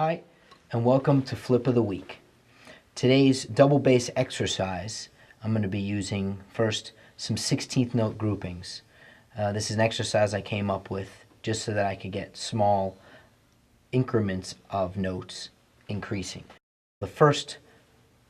Hi, and welcome to Flip of the Week. Today's double bass exercise, I'm going to be using first some 16th note groupings. This is an exercise I came up with just so that I could get small increments of notes increasing. The first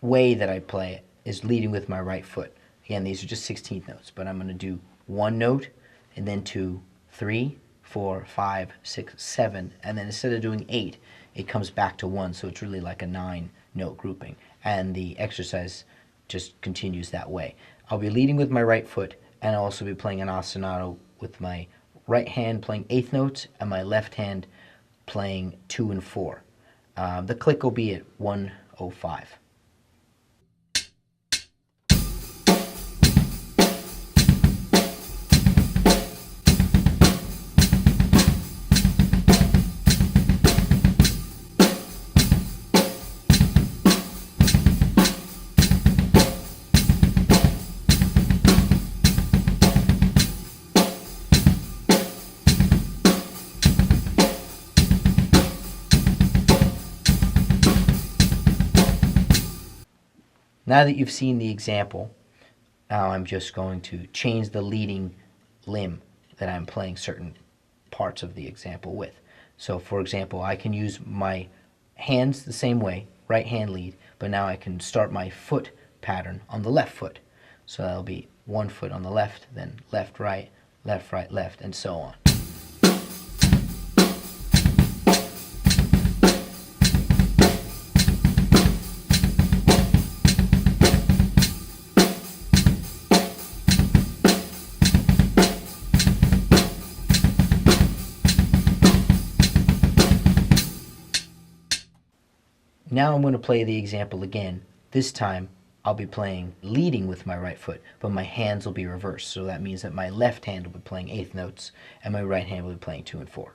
way that I play it is leading with my right foot. Again, these are just 16th notes, but I'm going to do one note and then 2, 3, 4, 5, 6, 7, and then instead of doing 8, it comes back to 1, so it's really like a 9-note grouping. And the exercise just continues that way. I'll be leading with my right foot, and I'll also be playing an ostinato with my right hand playing 8th notes and my left hand playing 2 and 4. The click will be at 105. Now that you've seen the example, now I'm just going to change the leading limb that I'm playing certain parts of the example with. So for example, I can use my hands the same way, right hand lead, but now I can start my foot pattern on the left foot. So that'll be one foot on the left, then left, right, left, and so on. Now I'm going to play the example again. This time I'll be playing leading with my right foot, but my hands will be reversed. So that means that my left hand will be playing 8th notes and my right hand will be playing 2 and 4.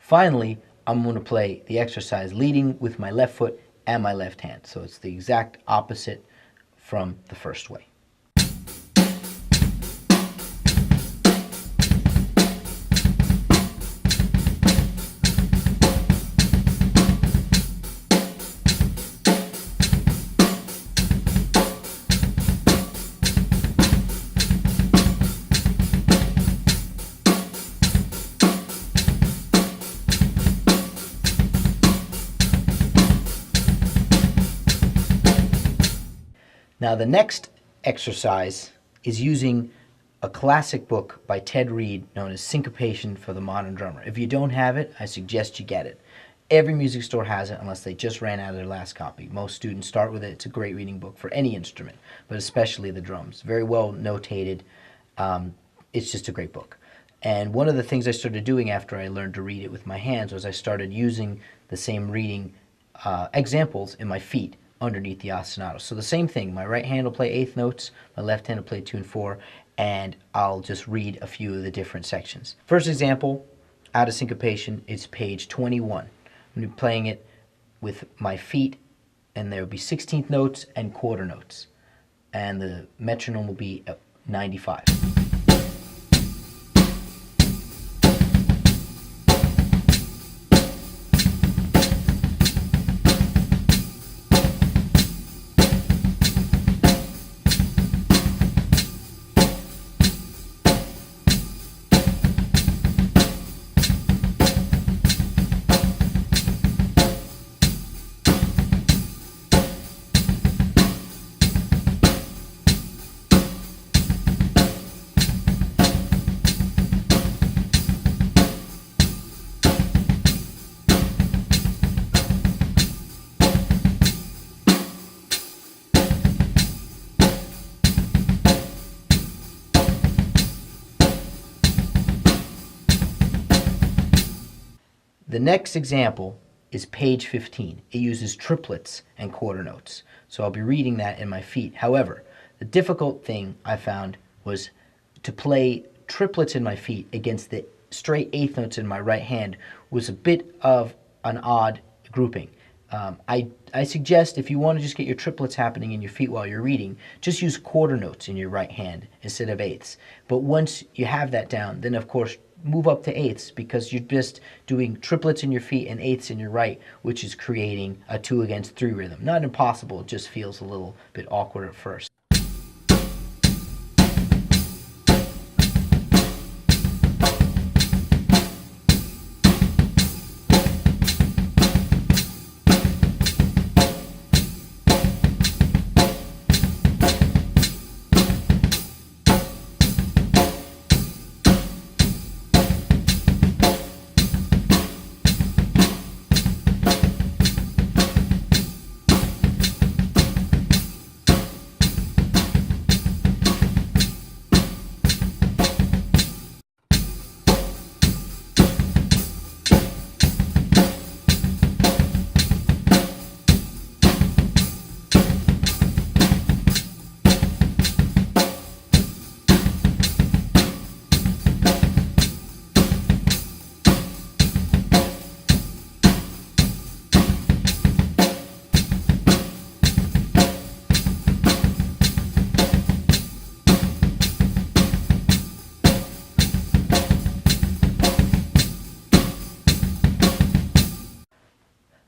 Finally, I'm going to play the exercise leading with my left foot and my left hand. So it's the exact opposite from the first way. Now the next exercise is using a classic book by Ted Reed known as Syncopation for the Modern Drummer. If you don't have it, I suggest you get it. Every music store has it unless they just ran out of their last copy. Most students start with it. It's a great reading book for any instrument, but especially the drums. Very well notated. It's just a great book. And one of the things I started doing after I learned to read it with my hands was I started using the same reading examples in my feet underneath the ostinato. So the same thing, my right hand will play 8th notes, my left hand will play 2 and 4, and I'll just read a few of the different sections. First example, out of Syncopation, is page 21. I'm going to be playing it with my feet, and there will be 16th notes and quarter notes. And the metronome will be at 95. The next example is page 15. It uses triplets and quarter notes. So I'll be reading that in my feet. However, the difficult thing I found was to play triplets in my feet against the straight eighth notes in my right hand was a bit of an odd grouping. I suggest if you want to just get your triplets happening in your feet while you're reading, just use quarter notes in your right hand instead of eighths. But once you have that down, then of course move up to eighths, because you're just doing triplets in your feet and eighths in your right, which is creating a 2 against 3 rhythm. Not impossible, it just feels a little bit awkward at first.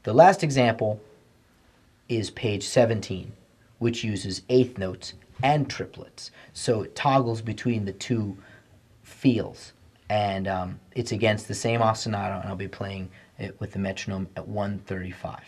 The last example is page 17, which uses eighth notes and triplets. So it toggles between the two feels, and it's against the same ostinato, and I'll be playing it with the metronome at 135.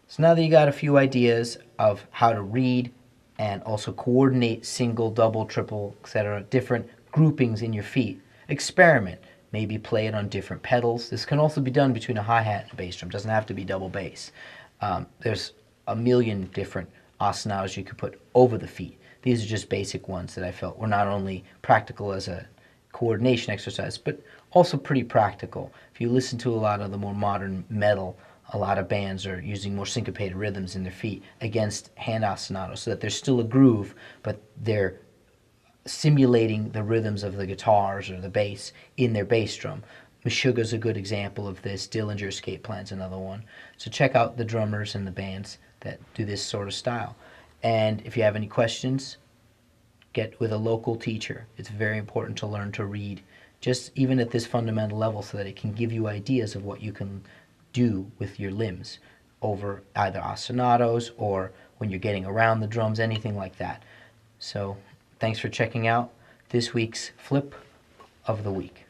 So now that you got a few ideas of how to read and also coordinate single, double, triple, etc., different groupings in your feet, experiment. Maybe play it on different pedals. This can also be done between a hi-hat and a bass drum. It doesn't have to be double bass. There's a million different ostinatos you could put over the feet. These are just basic ones that I felt were not only practical as a coordination exercise, but also pretty practical. If you listen to a lot of the more modern metal, a lot of bands are using more syncopated rhythms in their feet against hand ostinatos, so that there's still a groove, but they're simulating the rhythms of the guitars or the bass in their bass drum. Meshuggah's a good example of this. Dillinger Escape Plan's another one. So check out the drummers and the bands that do this sort of style. And if you have any questions, get with a local teacher. It's very important to learn to read, just even at this fundamental level, so that it can give you ideas of what you can do with your limbs over either ostinatos or when you're getting around the drums, anything like that. So thanks for checking out this week's Flip of the Week.